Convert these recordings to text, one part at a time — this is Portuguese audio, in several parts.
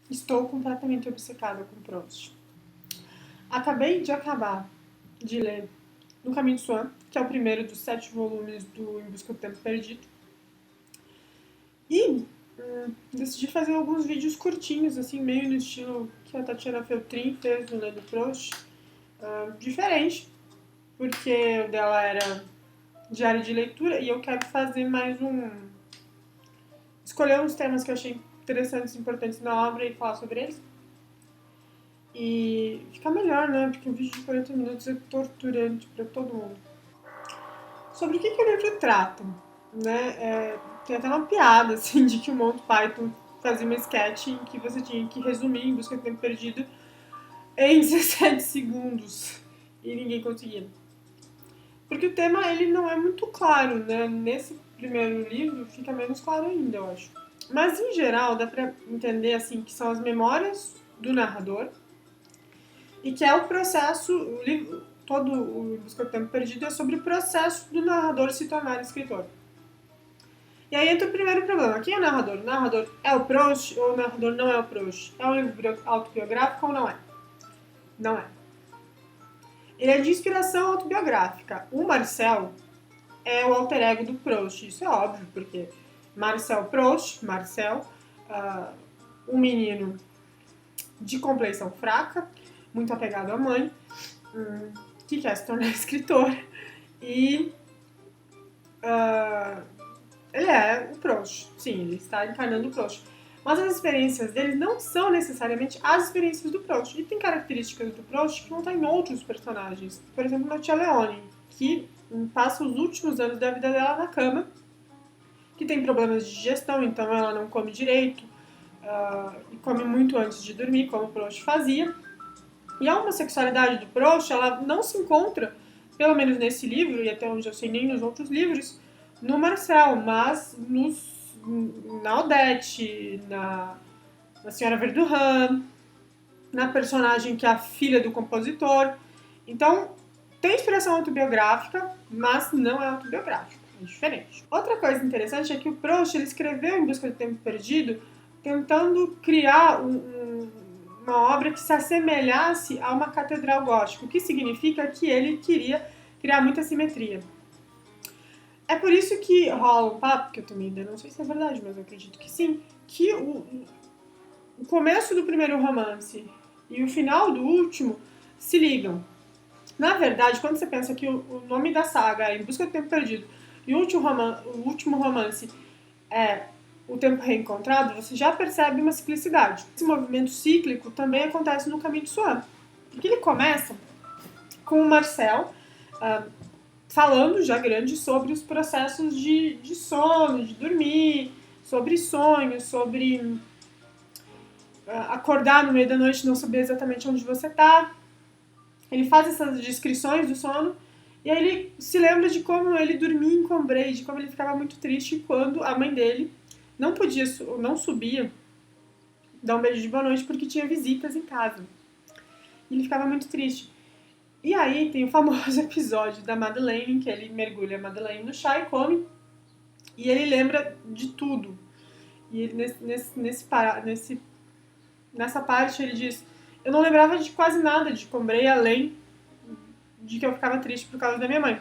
Estou completamente obcecada com Proust. Acabei de acabar de ler No Caminho de Swan, que é o primeiro dos 7 volumes do Em Busca do Tempo Perdido. E decidi fazer alguns vídeos curtinhos, assim, meio no estilo que a Tatiana Feltrin fez no Lendo Proust. Diferente, porque o dela era diário de leitura e eu quero fazer mais escolher uns temas que eu achei interessantes e importantes na obra e falar sobre eles. E fica melhor, né? Porque um vídeo de 40 minutos é torturante pra todo mundo. Sobre o que o livro trata, né? Tem até uma piada, assim, de que o Monty Python fazia uma sketch em que você tinha que resumir Em Busca do Tempo Perdido em 17 segundos. E ninguém conseguia. Porque o tema, ele não é muito claro, né? Nesse primeiro livro fica menos claro ainda, eu acho. Mas, em geral, dá pra entender, assim, que são as memórias do narrador e que é o processo, o livro, todo o Busca do Tempo Perdido é sobre o processo do narrador se tornar escritor. E aí entra o primeiro problema. Quem é o narrador? O narrador é o Proust ou o narrador não é o Proust? É um livro autobiográfico ou não é? Não é. Ele é de inspiração autobiográfica. O Marcel é o alter ego do Proust. Isso é óbvio, porque Marcel Proust, um menino de complexão fraca, muito apegado à mãe, que quer se tornar escritor. E ele é o Proust. Sim, ele está encarnando o Proust. Mas as experiências dele não são necessariamente as experiências do Proust. E tem características do Proust que não tem em outros personagens. Por exemplo, na Tia Leone, que passa os últimos anos da vida dela na cama, que tem problemas de digestão, então ela não come direito, e come muito antes de dormir, como o Proust fazia. E a homossexualidade do Proust, ela não se encontra, pelo menos nesse livro, e até onde eu sei nem nos outros livros, no Marcel, mas na Odete, na Senhora Verdurin, na personagem que é a filha do compositor. Então, tem inspiração autobiográfica, mas não é autobiográfico, é diferente. Outra coisa interessante é que o Proust ele escreveu Em Busca do Tempo Perdido tentando criar uma obra que se assemelhasse a uma catedral gótica, o que significa que ele queria criar muita simetria. É por isso que rola um papo, que eu também ainda não sei se é verdade, mas eu acredito que sim, que o começo do primeiro romance e o final do último se ligam. Na verdade, quando você pensa que o nome da saga é Em Busca do Tempo Perdido e o último romance é O Tempo Reencontrado, você já percebe uma ciclicidade. Esse movimento cíclico também acontece no Caminho de Swan, porque ele começa com o Marcel falando já grande sobre os processos de sono, de dormir, sobre sonhos, sobre acordar no meio da noite e não saber exatamente onde você está. Ele faz essas descrições do sono e aí ele se lembra de como ele dormia em Combray, de como ele ficava muito triste quando a mãe dele não subia dar um beijo de boa noite porque tinha visitas em casa. E ele ficava muito triste. E aí tem o famoso episódio da Madeleine, em que ele mergulha a Madeleine no chá e come, e ele lembra de tudo. E ele, nessa parte ele diz: eu não lembrava de quase nada de Combray, além de que eu ficava triste por causa da minha mãe.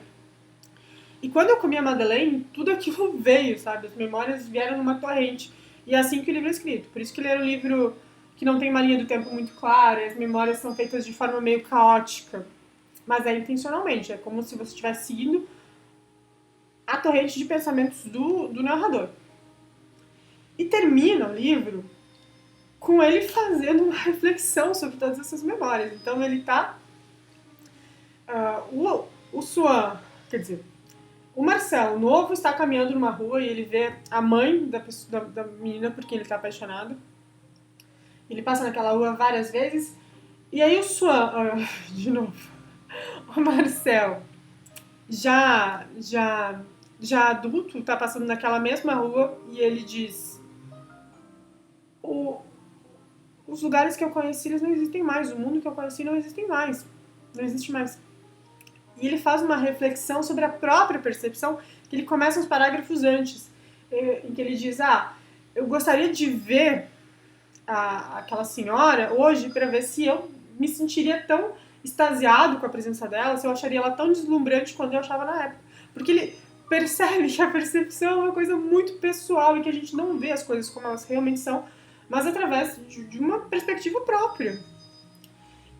E quando eu comi a Madeleine, tudo aquilo veio, sabe? As memórias vieram numa torrente. E é assim que o livro é escrito. Por isso que ele era um livro que não tem uma linha do tempo muito clara, as memórias são feitas de forma meio caótica. Mas é intencionalmente, é como se você estivesse seguindo a torrente de pensamentos do narrador. E termina o livro com ele fazendo uma reflexão sobre todas essas memórias. Então ele tá... o Swan, quer dizer, o Marcel novo está caminhando numa rua e ele vê a mãe da menina por quem ele está apaixonado. Ele passa naquela rua várias vezes. E aí o Swan, de novo, o Marcel, já adulto, está passando naquela mesma rua e ele diz: os lugares que eu conheci, eles não existem mais. O mundo que eu conheci não existe mais. E ele faz uma reflexão sobre a própria percepção, que ele começa uns parágrafos antes, em que ele diz: eu gostaria de ver aquela senhora hoje para ver se eu me sentiria tão extasiado com a presença dela, se eu acharia ela tão deslumbrante quanto eu achava na época. Porque ele percebe que a percepção é uma coisa muito pessoal e que a gente não vê as coisas como elas realmente são, mas através de uma perspectiva própria.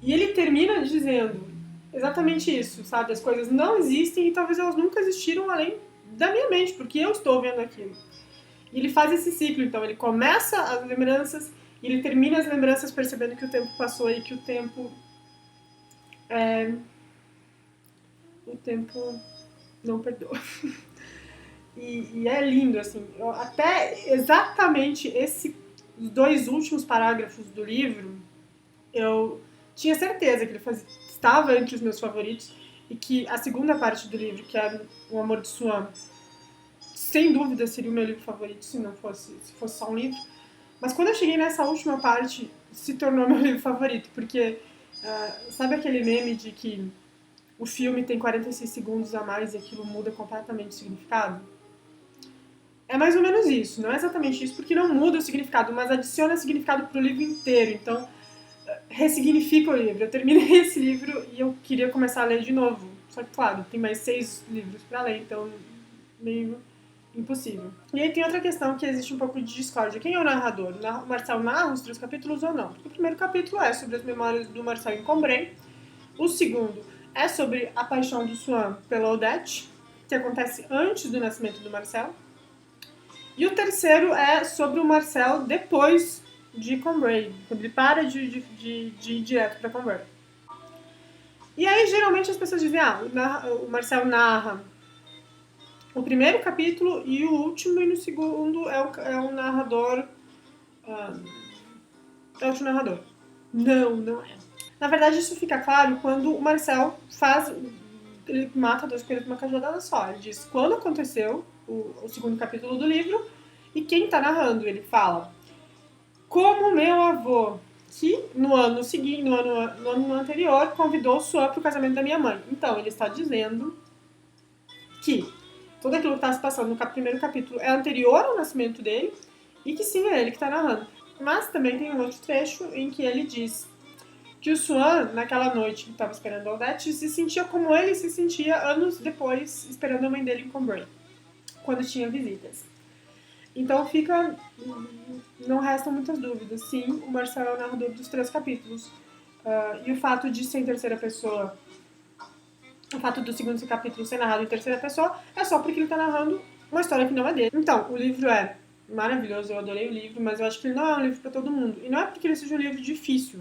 E ele termina dizendo exatamente isso, sabe? As coisas não existem e talvez elas nunca existiram além da minha mente, porque eu estou vendo aquilo. E ele faz esse ciclo, então ele começa as lembranças e ele termina as lembranças percebendo que o tempo passou e que o tempo não perdoa. E é lindo, assim. Até exatamente os 2 últimos parágrafos do livro, eu tinha certeza que ele estava entre os meus favoritos e que a segunda parte do livro, que é O Amor de Swan, sem dúvida seria o meu livro favorito se fosse só um livro. Mas quando eu cheguei nessa última parte, se tornou meu livro favorito, porque sabe aquele meme de que o filme tem 46 segundos a mais e aquilo muda completamente o significado? É mais ou menos isso, não é exatamente isso, porque não muda o significado, mas adiciona significado pro livro inteiro, então ressignifica o livro. Eu terminei esse livro e eu queria começar a ler de novo, só que claro, tem mais 6 livros pra ler, então meio impossível. E aí tem outra questão que existe um pouco de discórdia. Quem é o narrador? O Marcel narra os 3 capítulos ou não? Porque o primeiro capítulo é sobre as memórias do Marcel em Combray, o segundo é sobre a paixão do Swan pela Odette, que acontece antes do nascimento do Marcel, e o terceiro é sobre o Marcel depois de Combray, quando ele para de ir direto para Combray. E aí, geralmente, as pessoas dizem, o Marcel narra o primeiro capítulo e o último, e no segundo é o narrador... é outro narrador. Não é. Na verdade, isso fica claro quando o Marcel ele mata 2 coelhos com uma cajadada só. Ele diz quando aconteceu o segundo capítulo do livro e quem tá narrando. Ele fala: como meu avô, que no ano seguinte, no ano anterior, convidou o Swan pro casamento da minha mãe. Então, ele está dizendo que tudo aquilo que está se passando no primeiro capítulo é anterior ao nascimento dele e que sim, é ele que está narrando. Mas também tem um outro trecho em que ele diz que o Swan, naquela noite que estava esperando a Odette, se sentia como ele se sentia anos depois, esperando a mãe dele em Combray, quando tinha visitas. Então não restam muitas dúvidas. Sim, o Marcel é o narrador dos 3 capítulos. E o fato de ser em terceira pessoa, o fato do segundo capítulo ser narrado em terceira pessoa, é só porque ele está narrando uma história que não é dele. Então, o livro é maravilhoso, eu adorei o livro, mas eu acho que ele não é um livro para todo mundo. E não é porque ele seja um livro difícil.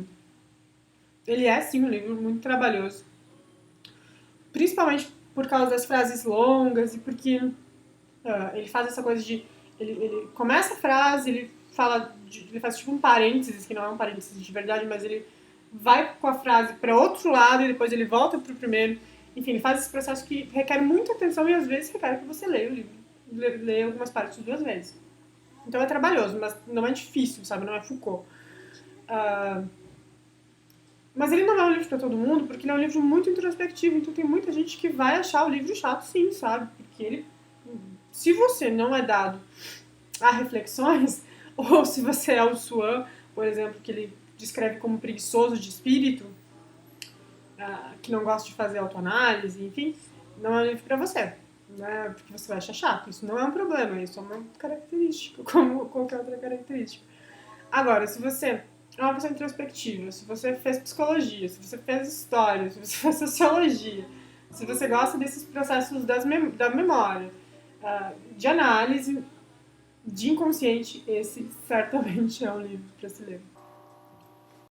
Ele é, sim, um livro muito trabalhoso. Principalmente por causa das frases longas e porque ele faz essa coisa de... Ele começa a frase, ele faz tipo um parênteses, que não é um parênteses de verdade, mas ele vai com a frase para outro lado e depois ele volta para o primeiro. Enfim, ele faz esse processo que requer muita atenção e às vezes requer que você leia o livro, leia algumas partes 2 vezes. Então é trabalhoso, mas não é difícil, sabe? Não é Foucault. Mas ele não é um livro para todo mundo, porque ele é um livro muito introspectivo, então tem muita gente que vai achar o livro chato, sim, sabe? Porque ele, se você não é dado a reflexões, ou se você é o Swan, por exemplo, que ele descreve como preguiçoso de espírito, que não gosta de fazer autoanálise, enfim, não é um livro para você. Né? Porque você vai achar chato. Isso não é um problema, isso é uma característica, como qualquer outra característica. Agora, se você é uma pessoa introspectiva, se você fez psicologia, se você fez história, se você fez sociologia, se você gosta desses processos da memória, de análise, de inconsciente, esse certamente é um livro para se ler.